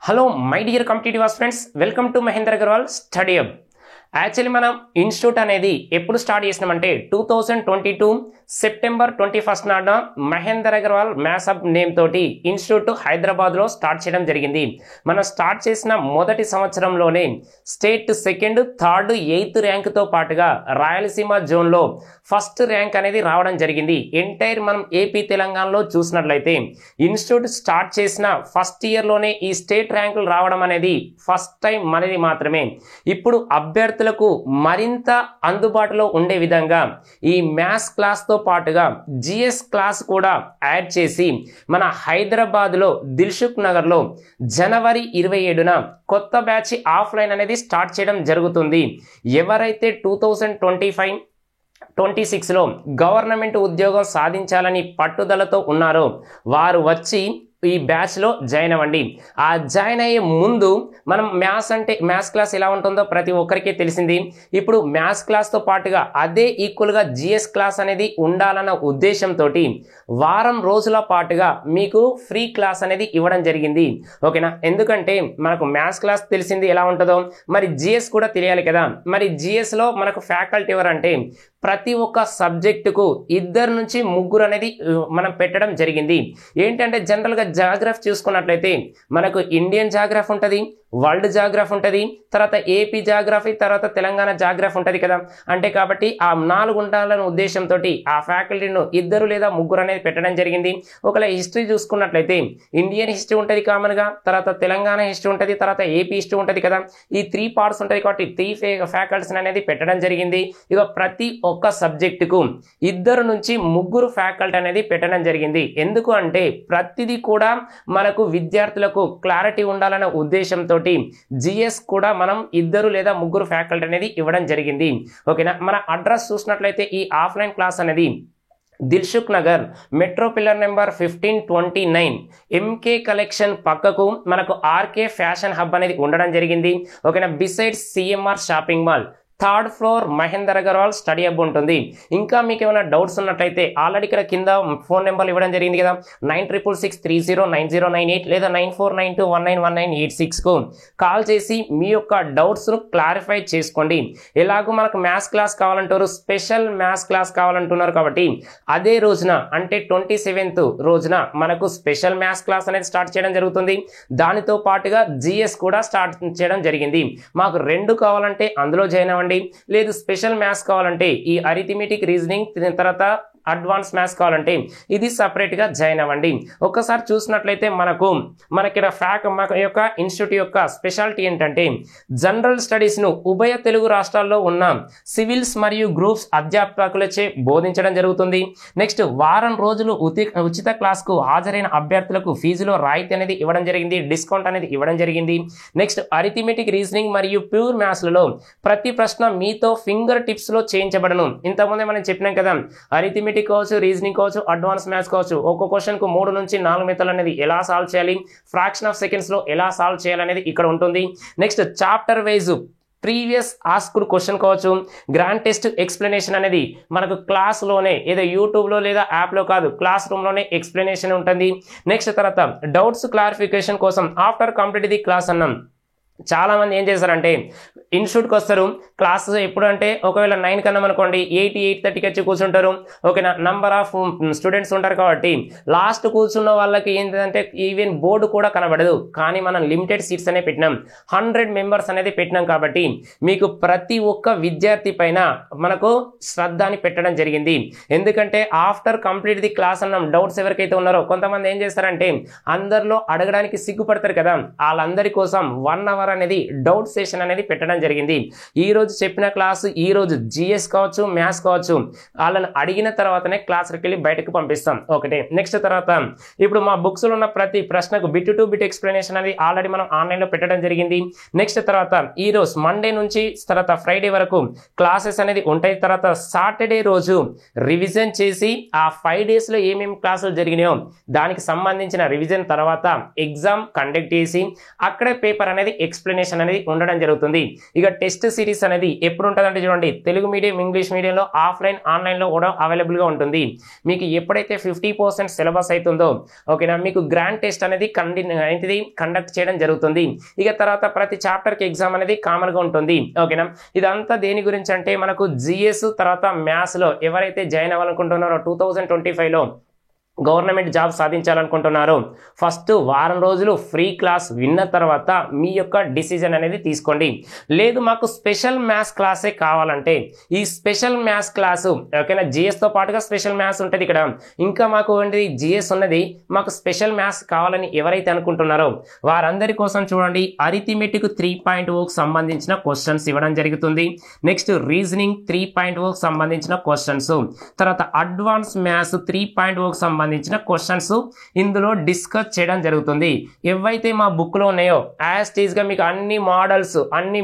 Hello my dear competitive friends, welcome to Mahendra Agarwal study hub. Actually మనం institute అనేది ఎప్పుడు start చేసినామంటే 2022 సెప్టెంబర్ 21 నాడు Mahendra Agarwal maths hub name తోటి ఇన్స్టిట్యూట్ హైదరాబాద్లో స్టార్ట్ చేయడం జరిగింది. మనం స్టార్ట్ చేసిన మొదటి సంవత్సరంలోనే స్టేట్ సెకండ్, థర్డ్, 8th ర్యాంక్తో పాటుగా రాయలసీమ జోన్లో ఫస్ట్ ర్యాంక్ అనేది రావడం జరిగింది. ఎంటైర్ మనం ఏపీ తెలంగాణలో చూసినట్లయితే ఇన్స్టిట్యూట్ స్టార్ట్ చేసిన ఫస్ట్ ఇయర్లోనే ఈ స్టేట్ ర్యాంకులు రావడం అనేది ఫస్ట్ టైం మనది మాత్రమే. ఇప్పుడు అభ్యర్థులకు మరింత అందుబాటులో ఉండే విధంగా ఈ మ్యాథ్స్ క్లాస్తో పాటుగా జిఎస్ క్లాస్ కూడా యాడ్ చేసి మన హైదరాబాద్లో దిల్సుఖ్ నగర్లో జనవరి 27న కొత్త బ్యాచ్ ఆఫ్లైన్ అనేది స్టార్ట్ చేయడం జరుగుతుంది. ఎవరైతే 2025-26లో గవర్నమెంట్ ఉద్యోగం సాధించాలని పట్టుదలతో ఉన్నారో వారు వచ్చి ఈ బ్యాచ్లో జాయిన్ అవ్వండి. ఆ జాయిన్ అయ్యే ముందు మనం మ్యాథ్స్ క్లాస్ ఎలా ఉంటుందో ప్రతి ఒక్కరికి తెలిసింది. ఇప్పుడు మ్యాథ్స్ క్లాస్తో పాటుగా అదే ఈక్వల్గా జిఎస్ క్లాస్ అనేది ఉండాలన్న ఉద్దేశంతో వారం రోజుల పాటుగా మీకు ఫ్రీ క్లాస్ అనేది ఇవ్వడం జరిగింది. ఓకేనా? ఎందుకంటే మనకు మ్యాథ్స్ క్లాస్ తెలిసింది ఎలా ఉంటుందో, మరి జిఎస్ కూడా తెలియాలి కదా. మరి జిఎస్లో మనకు ఫ్యాకల్టీ ఎవరంటే ప్రతి ఒక్క సబ్జెక్టుకు 2 నుంచి 3 అనేది మనం పెట్టడం జరిగింది. ఏంటంటే జనరల్గా జాగ్రఫీ చూసుకున్నట్లయితే మనకు ఇండియన్ జాగ్రఫీ ఉంటుంది, వరల్డ్ జాగ్రఫీ ఉంటుంది, తర్వాత ఏపీ జాగ్రఫీ, తర్వాత తెలంగాణ జాగ్రఫీ ఉంటుంది కదా. అంటే కాబట్టి ఆ 4 ఉండాలనే ఉద్దేశంతో ఆ ఫ్యాకల్టీను 2 లేదా 3 అనేది పెట్టడం జరిగింది. ఒకవేళ హిస్టరీ చూసుకున్నట్లయితే ఇండియన్ హిస్టరీ ఉంటుంది కామన్గా, తర్వాత తెలంగాణ హిస్టరీ ఉంటుంది, తర్వాత ఏపీ హిస్టరీ ఉంటుంది కదా. ఈ 3 పార్ట్స్ ఉంటాయి కాబట్టి 3 ఫ్యాకల్టీస్ అనేది పెట్టడం జరిగింది. ఇక ప్రతి ఒక్క సబ్జెక్టుకు 2 నుంచి 3 ఫ్యాకల్టీ అనేది పెట్టడం జరిగింది. ఎందుకు అంటే ప్రతిదీ కూడా మనకు విద్యార్థులకు క్లారిటీ ఉండాలనే ఉద్దేశంతో జిఎస్ కూడా మనం 2 లేదా 3 ఫ్యాకల్టీ అనేది ఇవ్వడం జరిగింది. ఓకేనా? మన అడ్రస్ చూసినట్లయితే ఈ ఆఫ్లైన్ క్లాస్ అనేది Dilsukh Nagar metro pillar number 1529 MK collection పక్కకు మనకు ఆర్కే ఫ్యాషన్ హబ్ అనేది ఉండడం జరిగింది. ఓకేనా? Beside CMR shopping mall, 3rd floor Mahendra Agarwal study hub ఉంటుంది. ఇంకా మీకు ఏమైనా డౌట్స్ ఉన్నట్లయితే ఆల్రెడీ ఇక్కడ కింద ఫోన్ నెంబర్లు ఇవ్వడం జరిగింది కదా, 9666309098 లేదా 9492191986కు కాల్ చేసి మీ యొక్క డౌట్స్ను క్లారిఫై చేసుకోండి. ఎలాగో మనకు మ్యాథ్స్ క్లాస్ కావాలంటారు, స్పెషల్ మ్యాథ్స్ క్లాస్ కావాలంటున్నారు కాబట్టి అదే రోజున అంటే 27th రోజున మనకు స్పెషల్ మ్యాథ్స్ క్లాస్ అనేది స్టార్ట్ చేయడం జరుగుతుంది. దానితో పాటుగా జిఎస్ కూడా స్టార్ట్ చేయడం జరిగింది. మాకు 2 కావాలంటే అందులో జాయిన్ అవ్వండి, లేదు స్పెషల్ మ్యాథ్స్ కావాలంటే ఈ అరిథమెటిక్, రీజనింగ్, తర్వాత అడ్వాన్స్ మ్యాథ్స్ కావాలంటే ఇది సపరేట్గా జాయిన్ అవ్వండి. ఒక్కసారి చూసినట్లయితే మన యొక్క ఇన్స్టిట్యూట్ యొక్క స్పెషాలిటీ ఏంటంటే జనరల్ స్టడీస్ను ఉభయ తెలుగు రాష్ట్రాల్లో ఉన్న సివిల్స్ మరియు గ్రూప్స్ అధ్యాపకులచే బోధించడం జరుగుతుంది. నెక్స్ట్ వారం రోజులు ఉచిత క్లాస్కు హాజరైన అభ్యర్థులకు ఫీజులో రాయితీ అనేది ఇవ్వడం జరిగింది, డిస్కౌంట్ అనేది ఇవ్వడం జరిగింది. నెక్స్ట్ అరిథమెటిక్, రీజనింగ్ మరియు ప్యూర్ మ్యాథ్స్లలో ప్రతి ప్రశ్న మీతో ఫింగర్ టిప్స్లో చేయించబడను. ఇంతకుముందే మనం చెప్పినాం కదా, అరిథమెటిక్ కావచ్చు, రీజనింగ్ కావచ్చు, అడ్వాన్స్ మ్యాథ్స్ కావచ్చు, ఒక్కో క్వశ్చన్ కు 3 నుంచి 4 మెథడ్లు అనేది ఎలా సాల్వ్ చేయాలి, ఫ్రాక్షన్ ఆఫ్ సెకండ్స్ లో ఎలా సాల్వ్ చేయాలనేది ఇక్కడ ఉంటుంది. Next chapter wise previous asked question కావచ్చు, గ్రాండ్ టెస్ట్ ఎక్స్ప్లెనేషన్ అనేది మనకు క్లాస్లోనే, ఏదో యూట్యూబ్లో లేదా యాప్లో కాదు, క్లాస్ రూమ్లోనే ఎక్స్ప్లెనేషన్ ఉంటుంది. నెక్స్ట్ తర్వాత డౌట్స్ క్లారిఫికేషన్ కోసం ఆఫ్టర్ కంప్లీట్ ది క్లాస్ అన్నాం. చాలా మంది ఏం చేస్తారంటే ఇన్స్టిట్యూట్కి వస్తారు, క్లాసెస్ ఎప్పుడు అంటే ఒకవేళ 9 కన్నా అనుకోండి 8-8:30కి వచ్చి కూర్చుంటారు. ఓకేనా? నంబర్ ఆఫ్ స్టూడెంట్స్ ఉంటారు కాబట్టి లాస్ట్ కూర్చున్న వాళ్ళకి ఏంటంటే ఈవెన్ బోర్డు కూడా కనబడదు. కానీ మనం లిమిటెడ్ సీట్స్ అనే పెట్టినాం, 100 మెంబర్స్ అనేది పెట్టినాం కాబట్టి మీకు ప్రతి ఒక్క విద్యార్థి పైన మనకు శ్రద్ధ అని పెట్టడం జరిగింది. ఎందుకంటే ఆఫ్టర్ కంప్లీట్ ది క్లాస్ అన్నాం, డౌట్స్ ఎవరికైతే ఉన్నారో కొంతమంది ఏం చేస్తారంటే అందరిలో అడగడానికి సిగ్గుపడతారు కదా, వాళ్ళందరి కోసం 1 అవర్ అనేది డౌట్ సెషన్ అనేది పెట్టడం జరిగింది. ఈ రోజు చెప్పిన క్లాసు, ఈ రోజు జిఎస్ కావచ్చు, మ్యాథ్స్ కావచ్చు, వాళ్ళని అడిగిన తర్వాతనే క్లాస్కి వెళ్ళి బయటకు పంపిస్తాం. ఒకటే. నెక్స్ట్ తర్వాత ఇప్పుడు మా బుక్స్ లో ఉన్న ప్రతి ప్రశ్నకు బిట్ టు బిట్ ఎక్స్ప్లెనేషన్ అనేది ఆల్రెడీ మనం ఆన్లైన్ లో పెట్టడం జరిగింది. నెక్స్ట్ తర్వాత ఈ రోజు మండే నుంచి తర్వాత ఫ్రైడే వరకు క్లాసెస్ అనేది ఉంటాయి. తర్వాత సాటర్డే రోజు రివిజన్ చేసి ఆ 5 days లో ఏమేమి క్లాసులు జరిగినాయో దానికి సంబంధించిన రివిజన్ తర్వాత ఎగ్జామ్ కండక్ట్ చేసి అక్కడే పేపర్ అనేది ఎక్స్ప్లెనేషన్ అనేది ఉండడం జరుగుతుంది. ఇక టెస్ట్ సిరీస్ అనేది ఎప్పుడు ఉంటుందంటే చూడండి, తెలుగు మీడియం ఇంగ్లీష్ మీడియంలో ఆఫ్లైన్ ఆన్లైన్లో కూడా అవైలబుల్గా ఉంటుంది. మీకు ఎప్పుడైతే 50% సిలబస్ అవుతుందో ఓకేనా, మీకు గ్రాండ్ టెస్ట్ అనేది కండక్ట్ చేయడం జరుగుతుంది. ఇక తర్వాత ప్రతి చాప్టర్కి ఎగ్జామ్ అనేది కామన్గా ఉంటుంది ఓకేనా. ఇదంతా దేని గురించి అంటే మనకు జిఎస్ తర్వాత మ్యాథ్స్లో ఎవరైతే జాయిన్ అవ్వాలనుకుంటున్నారో 2025లో గవర్నమెంట్ జాబ్ సాధించాలనుకుంటున్నారు, ఫస్ట్ వారం రోజులు ఫ్రీ క్లాస్ విన్న తర్వాత మీ యొక్క డిసిజన్ అనేది తీసుకోండి. లేదు మాకు స్పెషల్ మ్యాథ్స్ క్లాసే కావాలంటే ఈ స్పెషల్ మ్యాథ్స్ క్లాసు ఓకేనా, జిఎస్తో పాటుగా స్పెషల్ మ్యాథ్స్ ఉంటుంది ఇక్కడ, ఇంకా మాకు జిఎస్ ఉన్నది, మాకు స్పెషల్ మ్యాథ్స్ కావాలని ఎవరైతే అనుకుంటున్నారో వారందరి కోసం చూడండి అరిథమెటిక్ 3.0కు సంబంధించిన క్వశ్చన్స్ ఇవ్వడం జరుగుతుంది. నెక్స్ట్ రీజనింగ్ 3.0కు సంబంధించిన క్వశ్చన్స్, తర్వాత అడ్వాన్స్ మ్యాథ్స్ 3.0కు సంబంధించిన క్వశ్చన్స్ ఇందులో డిస్కస్ చేయడం జరుగుతుంది. ఏవైతే మా బుక్ లో ఉన్నాయో యాజ్ టీజ్ గా మీకు అన్ని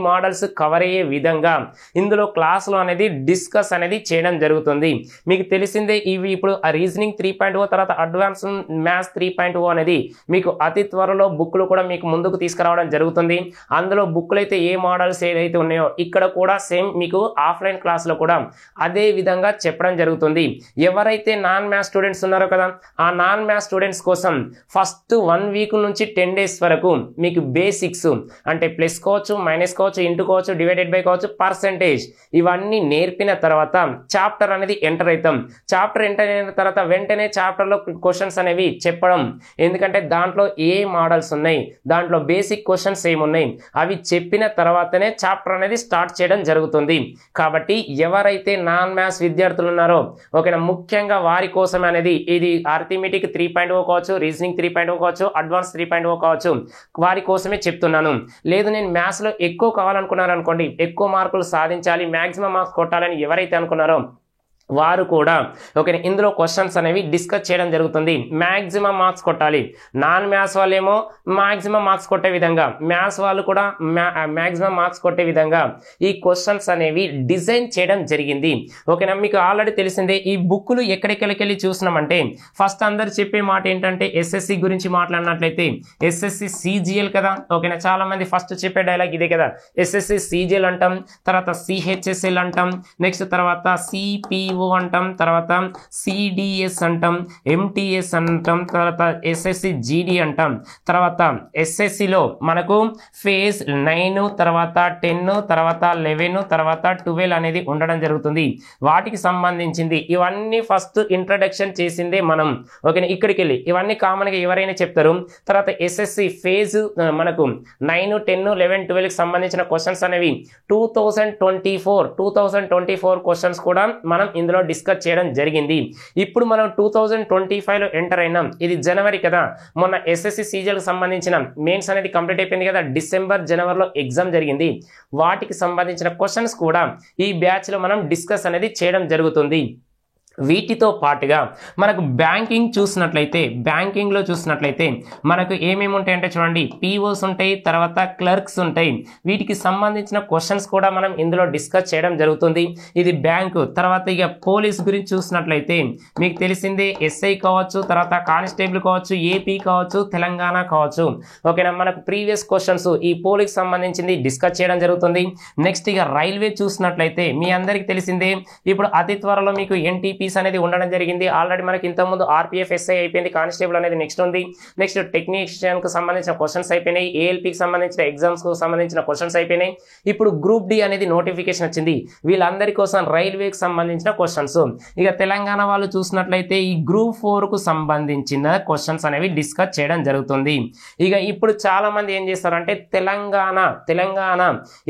మోడల్స్ కవర్ అయ్యే విధంగా ఇందులో క్లాసులో అనేది డిస్కస్ అనేది చేయడం జరుగుతుంది. మీకు తెలిసిందే ఇవి ఇప్పుడు రీజనింగ్ 3.0 తర్వాత అడ్వాన్స్ మ్యాథ్స్ 3.0 అనేది మీకు అతి త్వరలో బుక్లు కూడా మీకు ముందుకు తీసుకురావడం జరుగుతుంది. అందులో బుక్లు అయితే ఏ మోడల్స్ ఏదైతే ఉన్నాయో ఇక్కడ కూడా సేమ్ మీకు ఆఫ్లైన్ క్లాస్లో కూడా అదే విధంగా చెప్పడం జరుగుతుంది. ఎవరైతే నాన్ మ్యాథ్స్ స్టూడెంట్స్ ఉన్నారో కదా, ఆ నాన్ మ్యాథ్స్ స్టూడెంట్స్ కోసం ఫస్ట్ 1 వీక్ నుంచి 10 డేస్ వరకు మీకు బేసిక్స్ అంటే ప్లస్ కావచ్చు, మైనస్ కావచ్చు, ఇంటూ కావచ్చు, డివైడెడ్ బై కావచ్చు, పర్సెంటేజ్ ఇవన్నీ నేర్పిన తర్వాత చాప్టర్ అనేది ఎంటర్ అవుతాం. చాప్టర్ ఎంటర్ అయిన తర్వాత వెంటనే చాప్టర్లో క్వశ్చన్స్ అనేవి చెప్పడం, ఎందుకంటే దాంట్లో ఏ మోడల్స్ ఉన్నాయి, దాంట్లో బేసిక్ క్వశ్చన్స్ ఏమున్నాయి అవి చెప్పిన తర్వాతనే చాప్టర్ అనేది స్టార్ట్ చేయడం జరుగుతుంది. కాబట్టి ఎవరైతే నాన్ మ్యాథ్స్ విద్యార్థులు ఉన్నారో ఓకేనా, ముఖ్యంగా వారి కోసం అనేది ఇది అరిథమెటిక్ 3.0 కావచ్చు, రీజనింగ్ 3.0 కావచ్చు, అడ్వాన్స్ 3.0 కావచ్చు, వారి కోసమే చెప్తున్నాను. లేదు నేను మ్యాథ్స్లో ఎక్కువ కావాలనుకున్నారు అనుకోండి, ఎక్కువ మార్కులు సాధించాలి, మ్యాక్సిమం మార్క్స్ కొట్టాలని ఎవరైతే అనుకున్నారో వారు కూడా ఓకే ఇందులో క్వశ్చన్స్ అనేవి డిస్కస్ చేయడం జరుగుతుంది. మ్యాక్సిమం మార్క్స్ కొట్టాలి, నాన్ మ్యాథ్స్ వాళ్ళు ఏమో మ్యాక్సిమం మార్క్స్ కొట్టే విధంగా, మ్యాథ్స్ వాళ్ళు కూడా మ్యాక్సిమం మార్క్స్ కొట్టే విధంగా ఈ క్వశ్చన్స్ అనేవి డిజైన్ చేయడం జరిగింది ఓకేనా. మీకు ఆల్రెడీ తెలిసిందే ఈ బుక్లు ఎక్కడికెళ్ళి చూసినామంటే ఫస్ట్ అందరు చెప్పే మాట ఏంటంటే ఎస్ఎస్సి గురించి మాట్లాడినట్లయితే ఎస్ఎస్సి సిజిఎల్ కదా ఓకేనా, చాలా మంది ఫస్ట్ చెప్పే డైలాగ్ ఇదే కదా, ఎస్ఎస్సి సిజిఎల్ అంటాం, తర్వాత సిహెచ్ఎస్ఎల్ అంటాం, నెక్స్ట్ తర్వాత సిపిఓ అంటాం, తర్వాత సిడిఎస్ అంటాం, ఎంటిఎస్ అంటాం, తర్వాత ఎస్ఎస్సి జిడి అంటాం, తర్వాత ఎస్ఎస్సిలో మనకు ఫేజ్ 9 తర్వాత 10 తర్వాత 11 తర్వాత 12 అనేది ఉండడం జరుగుతుంది. వాటికి సంబంధించింది ఇవన్నీ ఫస్ట్ ఇంట్రడక్షన్ చేసిందే మనం ఓకేనా. ఇక్కడికి వెళ్ళి ఇవన్నీ కామన్గా ఎవరైనా చెప్తారు. తర్వాత ఎస్ఎస్సి ఫేజ్ మనకు 9, 10, 11, 12కి సంబంధించిన క్వశ్చన్స్ అనేవి 2024 క్వశ్చన్స్ కూడా మనం ఇందులో డిస్కస్ చేయడం జరిగింది. ఇప్పుడు మనం 2025లో ఎంటర్ అయినాం, ఇది జనవరి కదా, మొన్న ఎస్ఎస్సి సిజిఎల్కి సంబంధించిన మెయిన్స్ అనేది కంప్లీట్ అయిపోయింది కదా, డిసెంబర్ జనవరిలో ఎగ్జామ్ జరిగింది. వాటికి సంబంధించిన క్వశ్చన్స్ కూడా ఈ బ్యాచ్లో మనం డిస్కస్ అనేది చేయడం జరుగుతుంది. వీటితో పాటుగా మనకు బ్యాంకింగ్ బ్యాంకింగ్లో చూసినట్లయితే మనకు ఏమేమి ఉంటాయంటే చూడండి, పీఓస్ ఉంటాయి, తర్వాత క్లర్క్స్ ఉంటాయి, వీటికి సంబంధించిన క్వశ్చన్స్ కూడా మనం ఇందులో డిస్కస్ చేయడం జరుగుతుంది. ఇది బ్యాంకు. తర్వాత ఇక పోలీస్ గురించి చూసినట్లయితే మీకు తెలిసిందే ఎస్ఐ కావచ్చు, తర్వాత కానిస్టేబుల్ కావచ్చు, ఏపీ కావచ్చు, తెలంగాణ కావచ్చు ఓకేనా. మనకు ప్రీవియస్ క్వశ్చన్స్ ఈ పోలీస్ సంబంధించింది డిస్కస్ చేయడం జరుగుతుంది. నెక్స్ట్ ఇక రైల్వే చూసినట్లయితే మీ అందరికీ తెలిసిందే ఇప్పుడు అతి త్వరలో మీకు ఎన్టీపీ అనేది ఉండడం జరిగింది. ఆల్రెడీ మనకి ఇంతకుముందు ఆర్పిఎఫ్ ఎస్ఐ అయిపోయింది, కానిస్టేబుల్ అనేది నెక్స్ట్ ఉంది. నెక్స్ట్ టెక్నీషియన్ కు సంబంధించిన క్వశ్చన్స్ అయిపోయినాయి, ఏఎల్పీకి సంబంధించిన ఎగ్జామ్స్ కు సంబంధించిన క్వశ్చన్స్ అయిపోయినాయి. ఇప్పుడు గ్రూప్ డి అనేది నోటిఫికేషన్ వచ్చింది, వీళ్ళందరి కోసం రైల్వేకి సంబంధించిన క్వశ్చన్స్. ఇక తెలంగాణ వాళ్ళు చూసినట్లయితే ఈ గ్రూప్ 4 కు సంబంధించిన క్వశ్చన్స్ అనేవి డిస్కస్ చేయడం జరుగుతుంది. ఇక ఇప్పుడు చాలా మంది ఏం చేస్తారంటే తెలంగాణ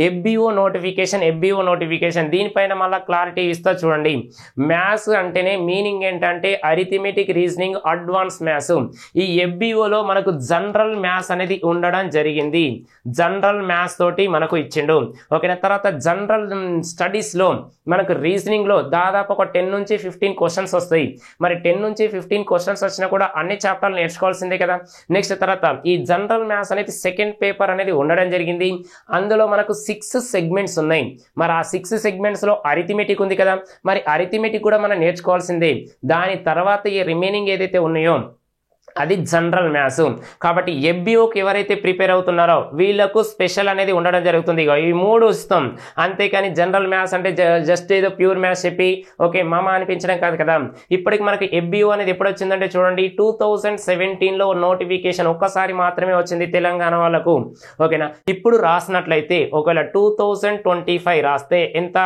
ఎఫ్బిఓ నోటిఫికేషన్ దీనిపైన మళ్ళీ క్లారిటీ ఇస్తా చూడండి. మ్యాథ్స్ అంటేనే మీనింగ్ ఏంటంటే అరిథమెటిక్, రీజనింగ్, అడ్వాన్స్ మ్యాథ్స్. ఈ ఎఫ్బిఓలో మనకు జనరల్ మ్యాథ్స్ అనేది ఉండడం జరిగింది, జనరల్ మ్యాథ్స్ తోటి మనకు ఇచ్చిండు ఓకేనా. తర్వాత జనరల్ స్టడీస్లో మనకు రీజనింగ్లో దాదాపు ఒక 10 నుంచి 15 క్వశ్చన్స్ వస్తాయి. మరి 10 నుంచి 15 క్వశ్చన్స్ వచ్చినా కూడా అన్ని చాప్టర్లు నేర్చుకోవాల్సిందే కదా. నెక్స్ట్ తర్వాత ఈ జనరల్ మ్యాథ్స్ అనేది సెకండ్ పేపర్ అనేది ఉండడం జరిగింది. అందులో మనకు 6 సెగ్మెంట్స్ ఉన్నాయి. మరి ఆ 6 సెగ్మెంట్స్లో అరిథమెటిక్ ఉంది కదా, మరి అరిథమెటిక్ కూడా మనం నేర్చుకోవాల్సిందే. దాని తర్వాత ఈ రిమైనింగ్ ఏదైతే ఉన్నాయో అది జనరల్ మ్యాథ్స్. కాబట్టి ఎఫ్బిఓకి ఎవరైతే ప్రిపేర్ అవుతున్నారో వీళ్ళకు స్పెషల్ అనేది ఉండడం జరుగుతుంది. ఇక ఈ 3 ఇస్తాం, అంతేకాని జనరల్ మ్యాథ్స్ అంటే జస్ట్ ఏదో ప్యూర్ మ్యాథ్స్ చెప్పి ఓకే మామ అనిపించడం కాదు కదా. ఇప్పటికి మనకి ఎఫ్బిఓ అనేది ఎప్పుడు వచ్చిందంటే చూడండి 2017లో నోటిఫికేషన్ ఒక్కసారి మాత్రమే వచ్చింది తెలంగాణ వాళ్ళకు. ఓకేనా, ఇప్పుడు రాసినట్లయితే ఒకవేళ 2025 రాస్తే ఎంత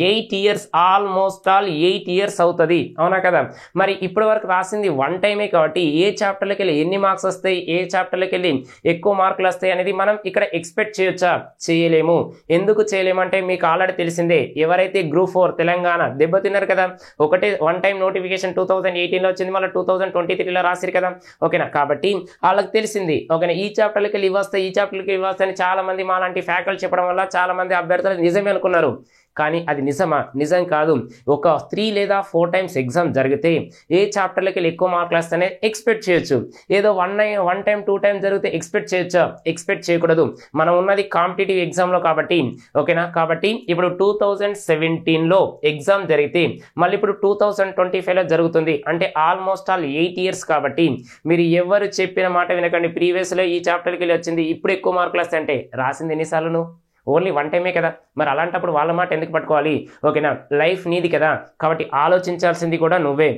8 ఇయర్స్, ఆల్మోస్ట్ ఆల్ 8 ఇయర్స్ అవుతుంది, అవునా కదా. మరి ఇప్పటి వరకు రాసింది 1 టైమే కాబట్టి ఏ చాప్టర్లకి వెళ్ళి ఎన్ని మార్క్స్ వస్తాయి, ఏ చాప్టర్లకి వెళ్ళి ఎక్కువ మార్కులు వస్తాయి అనేది మనం ఇక్కడ ఎక్స్పెక్ట్ చేయొచ్చా? చేయలేము. ఎందుకు చేయలేమంటే మీకు ఆల్రెడీ తెలిసిందే, ఎవరైతే గ్రూప్ 4 తెలంగాణ దెబ్బతిన్నారు కదా, ఒకటే 1 టైం నోటిఫికేషన్ 2018లో వచ్చింది, మళ్ళీ 2023లో రాసిరు కదా. ఓకేనా, కాబట్టి వాళ్ళకి తెలిసింది ఓకేనా ఈ చాప్టర్లకి వెళ్ళి ఇవ్వస్తాయి, ఈ చాప్టర్లకి ఇవ్వస్తాయని చాలా మంది మాలాంటి ఫ్యాకల్టీ చెప్పడం వల్ల చాలా మంది అభ్యర్థులు నిజమే అనుకున్నారు. కానీ అది నిజమా? నిజం కాదు. ఒక 3 లేదా 4 టైమ్స్ ఎగ్జామ్ జరిగితే ఏ చాప్టర్లకి వెళ్ళి ఎక్కువ మార్కులు వస్తాయనే ఎక్స్పెక్ట్ చేయొచ్చు. ఏదో 1 టైం 2 టైం జరిగితే ఎక్స్పెక్ట్ చేయొచ్చా? ఎక్స్పెక్ట్ చేయకూడదు. మనం ఉన్నది కాంపిటేటివ్ ఎగ్జామ్లో కాబట్టి. ఓకేనా, కాబట్టి ఇప్పుడు 2017లో ఎగ్జామ్ జరిగితే మళ్ళీ ఇప్పుడు 2025లో జరుగుతుంది, అంటే ఆల్మోస్ట్ ఆల్ 8 ఇయర్స్. కాబట్టి మీరు ఎవరు చెప్పిన మాట వినకండి. ప్రీవియస్లో ఈ చాప్టర్కి వెళ్ళి వచ్చింది, ఇప్పుడు ఎక్కువ మార్కులు వస్తాయంటే రాసింది ఎన్నిసార్లు? ఓన్లీ 1 టైమే కదా. మరి అలాంటప్పుడు వాళ్ళ మాట ఎందుకు పట్టుకోవాలి? ఓకేనా, లైఫ్ నీది కదా, కాబట్టి ఆలోచించాల్సింది కూడా నువ్వే.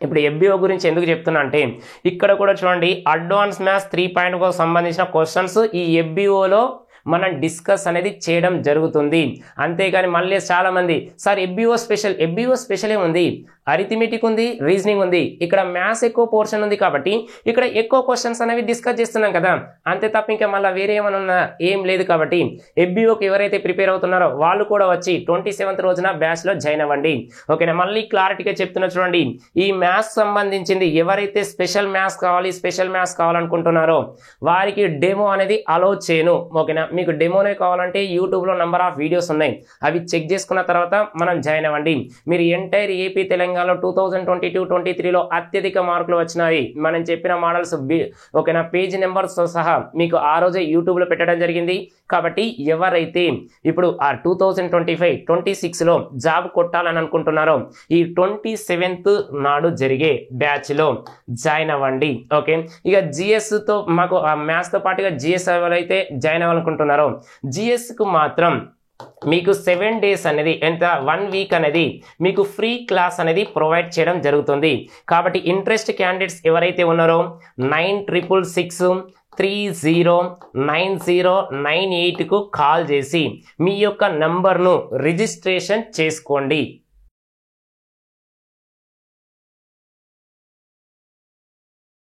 ఇప్పుడు ఎఫ్బిఓ గురించి ఎందుకు చెప్తున్నా అంటే ఇక్కడ కూడా చూడండి అడ్వాన్స్ మ్యాథ్స్ 3.0 సంబంధించిన క్వశ్చన్స్ ఈ ఎఫ్బిఓలో మనం డిస్కస్ అనేది చేయడం జరుగుతుంది. అంతేగాని మళ్ళీ చాలా మంది సార్ ఎఫ్బిఓ స్పెషల్ ఏముంది, అరిథమెటిక్ ఉంది, రీజనింగ్ ఉంది, ఇక్కడ మ్యాథ్స్ ఎక్కువ పోర్షన్ ఉంది కాబట్టి ఇక్కడ ఎక్కువ క్వశ్చన్స్ అనేవి డిస్కస్ చేస్తున్నాం కదా, అంతే తప్ప ఇంకా మళ్ళీ వేరే ఏమన్నా ఏం లేదు. కాబట్టి ఎఫ్బిఓకి ఎవరైతే ప్రిపేర్ అవుతున్నారో వాళ్ళు కూడా వచ్చి 27th రోజున బ్యాచ్లో జాయిన్ అవ్వండి. ఓకేనా, మళ్ళీ క్లారిటీగా చెప్తున్నా చూడండి, ఈ మ్యాథ్స్ సంబంధించింది ఎవరైతే స్పెషల్ మ్యాథ్స్ కావాలనుకుంటున్నారో వారికి డెమో అనేది అలో చేయను. ఓకేనా, మీకు డెమోనే కావాలంటే యూట్యూబ్లో నెంబర్ ఆఫ్ వీడియోస్ ఉన్నాయి, అవి చెక్ చేసుకున్న తర్వాత మనం జాయిన్ అవ్వండి. మీరు ఎంటైర్ ఏపీ తెలంగాణలో 2022-23లో అత్యధిక మార్కులు వచ్చినాయి. మనం చెప్పిన మోడల్స్ ఓకేనా పేజ్ నెంబర్స్ సహా మీకు ఆ రోజే యూట్యూబ్లో పెట్టడం జరిగింది. కాబట్టి ఎవరైతే ఇప్పుడు ఆ 2025-26లో జాబ్ కొట్టాలని అనుకుంటున్నారో ఈ 27th నాడు జరిగే బ్యాచ్లో జాయిన్ అవ్వండి. ఓకే, ఇక జిఎస్తో మాకు మ్యాథ్స్తో పాటుగా జిఎస్ ఎవరైతే జాయిన్ అవ్వాలనుకుంటున్నారో జిఎస్కు మాత్రం మీకు 7 days అనేది ఎంత 1 week అనేది మీకు ఫ్రీ క్లాస్ అనేది ప్రొవైడ్ చేయడం జరుగుతుంది. కాబట్టి ఇంట్రెస్ట్ క్యాండిడేట్స్ ఎవరైతే ఉన్నారో 9666309098కు కాల్ చేసి మీ యొక్క నంబర్ను రిజిస్ట్రేషన్ చేసుకోండి.